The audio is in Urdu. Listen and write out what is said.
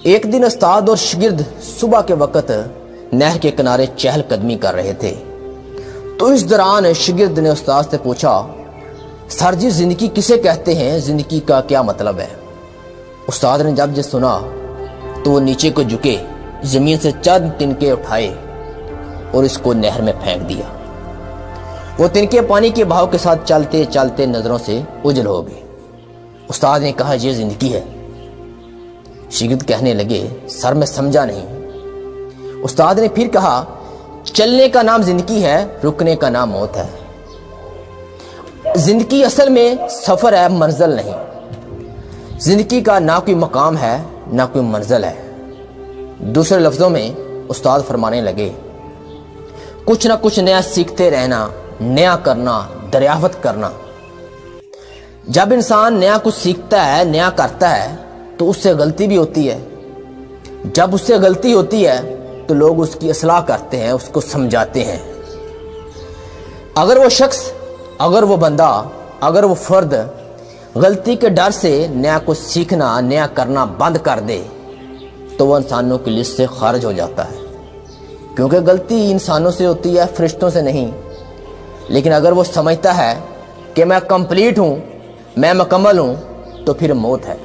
ایک دن استاد اور شاگرد صبح کے وقت نہر کے کنارے چہل قدمی کر رہے تھے، تو اس دوران شاگرد نے استاد سے پوچھا، سر جی زندگی کسے کہتے ہیں، زندگی کا کیا مطلب ہے؟ استاد نے جب یہ سنا تو وہ نیچے کو جھکے، زمین سے چند تنکے اٹھائے اور اس کو نہر میں پھینک دیا۔ وہ تنکے پانی کے بہاؤ کے ساتھ چلتے چلتے نظروں سے اوجھل ہو گئے۔ استاد نے کہا، یہ زندگی ہے؟ شاگرد کہنے لگے، سر میں سمجھا نہیں۔ استاد نے پھر کہا، چلنے کا نام زندگی ہے، رکنے کا نام موت ہے۔ زندگی اصل میں سفر ہے، منزل نہیں۔ زندگی کا نہ کوئی مقام ہے نہ کوئی منزل ہے۔ دوسرے لفظوں میں استاد فرمانے لگے، کچھ نہ کچھ نیا سیکھتے رہنا، نیا کرنا، دریافت کرنا۔ جب انسان نیا کچھ سیکھتا ہے، نیا کرتا ہے، تو اس سے غلطی بھی ہوتی ہے۔ جب اس سے غلطی ہوتی ہے تو لوگ اس کی اصلاح کرتے ہیں، اس کو سمجھاتے ہیں۔ اگر وہ شخص، اگر وہ بندہ، اگر وہ فرد غلطی کے ڈر سے نیا کچھ سیکھنا، نیا کرنا بند کر دے تو وہ انسانوں کی لسٹ سے خارج ہو جاتا ہے، کیونکہ غلطی انسانوں سے ہوتی ہے، فرشتوں سے نہیں۔ لیکن اگر وہ سمجھتا ہے کہ میں کمپلیٹ ہوں، میں مکمل ہوں، تو پھر موت ہے۔